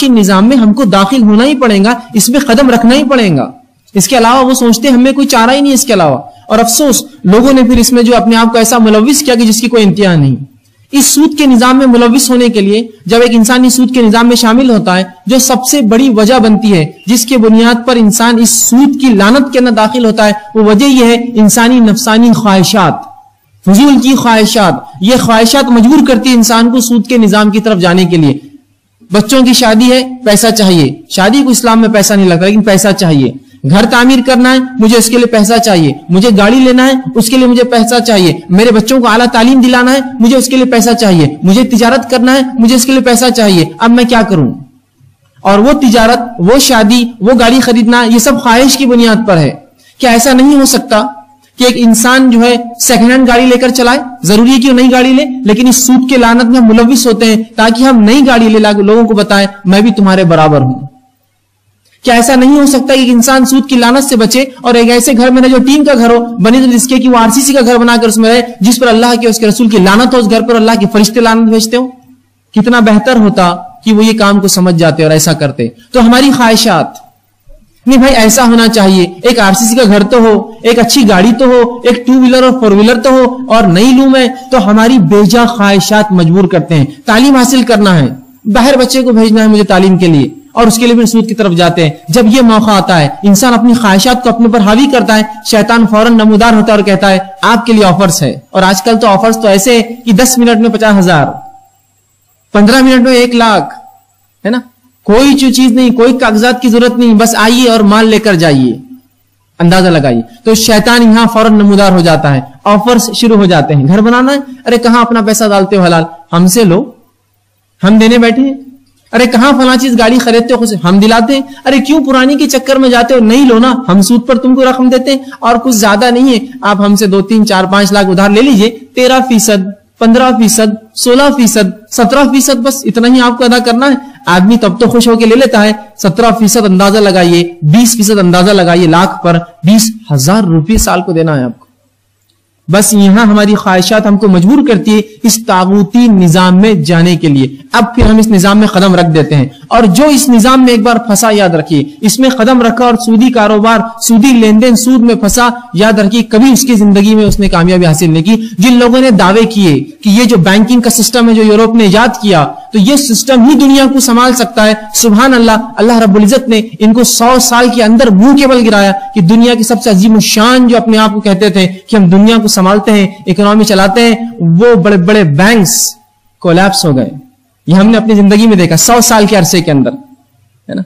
معاشی نظام میں ہم کو داخل ہونا ہی پڑے گا، اس میں قدم رکھنا ہی پڑے گا. اس کے علاوہ وہ سوچتے ہمیں کوئی چارہ ہی نہیں اس کے علاوہ. اور افسوس لوگوں نے پھر اس میں جو اپنے آپ کو ایسا ملوث کیا کہ جس کی کوئی انتہا نہیں. اس سود کے نظام میں ملوث ہونے کے لیے جب ایک انسان اس سود کے نظام میں شامل ہوتا ہے، جو سب سے بڑی وجہ بنتی ہے جس کے بنیاد پر انسان اس سود کی لعنت کے اندر داخل ہوتا ہے، وہ وجہ یہ ہے انسانی نفسانی خواہشات، فضول کی خواہشات. یہ خواہشات مجبور کرتی ہے انسان کو سود کے نظام کی طرف جانے کے لیے. بچوں کی شادی ہے، پیسہ چاہیے. شادی کو اسلام میں پیسہ نہیں لگتا لیکن پیسہ چاہیے. گھر تعمیر کرنا ہے، مجھے اس کے لیے پیسہ چاہیے. مجھے گاڑی لینا ہے، اس کے لیے مجھے پیسہ چاہیے. میرے بچوں کو اعلیٰ تعلیم دلانا ہے، مجھے اس کے لیے پیسہ چاہیے. مجھے تجارت کرنا ہے، مجھے اس کے لیے پیسہ چاہیے. اب میں کیا کروں؟ اور وہ تجارت، وہ شادی، وہ گاڑی خریدنا، یہ سب خواہش کی بنیاد پر ہے. کیا ایسا نہیں ہو سکتا کہ ایک انسان جو ہے سیکنڈ ہینڈ گاڑی لے کر چلائے؟ ضروری ہے کہ وہ نئی گاڑی لے، لیکن اس سود کے لعنت میں ہم ملوث ہوتے ہیں تاکہ ہم نئی گاڑی لے لوگوں کو بتائیں میں بھی تمہارے برابر ہوں. کیا ایسا نہیں ہو سکتا کہ ایک انسان سود کی لعنت سے بچے اور ایک ایسے گھر میں رہے جو ٹین کا گھر ہو، بنے تو جس کے کہ وہ RCC کا گھر بنا کر اس میں رہے، جس پر اللہ کے اس کے رسول کی لعنت ہو، اس گھر پر اللہ کے فرشتے لعنت بھیجتے ہو؟ کتنا بہتر ہوتا کہ وہ یہ کام کو سمجھ جاتے اور ایسا کرتے. تو ہماری خواہشات نہیں بھائی ایسا ہونا چاہیے، ایک RCC کا گھر تو ہو، ایک اچھی گاڑی تو ہو، ایک 2 ویلر اور 4 ویلر تو ہو، اور نئی لوں میں، تو ہماری بیجا خواہشات مجبور کرتے ہیں. تعلیم حاصل کرنا ہے، باہر بچے کو بھیجنا ہے مجھے تعلیم کے لیے، اور اس کے لیے بھی سود کی طرف جاتے ہیں. جب یہ موقع آتا ہے انسان اپنی خواہشات کو اپنے پر حاوی کرتا ہے، شیطان فوراً نمودار ہوتا ہے اور کہتا ہے آپ کے لیے آفرز ہے. اور آج کل تو آفرز تو ایسے کہ 10 منٹ میں 50,000، 15 منٹ میں 1 لاکھ، ہے نا. کوئی چیز نہیں، کوئی کاغذات کی ضرورت نہیں، بس آئیے اور مال لے کر جائیے، اندازہ لگائیے. تو شیطان یہاں فوراً نمودار ہو جاتا ہے، آفرز شروع ہو جاتے ہیں. گھر بنانا ہے، ارے کہاں اپنا پیسہ ڈالتے ہو حلال، ہم سے لو، ہم دینے بیٹھے ہیں. ارے کہاں فلاں چیز گاڑی خریدتے ہو خود سے، ہم دلاتے ہیں. ارے کیوں پرانی کے چکر میں جاتے ہو، نہیں لو نا، ہم سود پر تم کو رقم دیتے ہیں اور کچھ زیادہ نہیں ہے، آپ ہم سے 2 3 4 5 لاکھ ادھار لے لیجئے، 13%، 15%، 16%، 17%، بس اتنا ہی آپ کو ادا کرنا ہے. آدمی تب تو خوش ہو کے لے لیتا ہے. 17% اندازہ لگائیے، 20% اندازہ لگائیے، لاکھ پر 20,000 روپے سال کو دینا ہے آپ کو. بس یہاں ہماری خواہشات ہم کو مجبور کرتی ہے اس طاغوتی نظام میں جانے کے لیے. اب پھر ہم اس نظام میں قدم رکھ دیتے ہیں، اور جو اس نظام میں ایک بار پھنسا، یاد رکھیے اس میں قدم رکھا اور سودی کاروبار، سودی لین دین، سود میں پھنسا، یاد رکھیے کبھی اس کی زندگی میں اس نے کامیابی حاصل نہیں کی. جن لوگوں نے دعوے کیے کہ یہ جو بینکنگ کا سسٹم ہے جو یورپ نے ایجاد کیا، تو یہ سسٹم ہی دنیا کو سنبھال سکتا ہے، سبحان اللہ. اللہ رب العزت نے ان کو 100 سال کے اندر منہ کے بل گرایا کہ دنیا کی سب سے عظیم الشان جو اپنے آپ کو کہتے تھے کہ ہم دنیا کو سنبھالتے ہیں، اکنامی چلاتے ہیں، وہ بڑے بڑے بینکس کولیپس ہو گئے. یہ ہم نے اپنی زندگی میں دیکھا 100 سال کے عرصے کے اندر، ہے نا.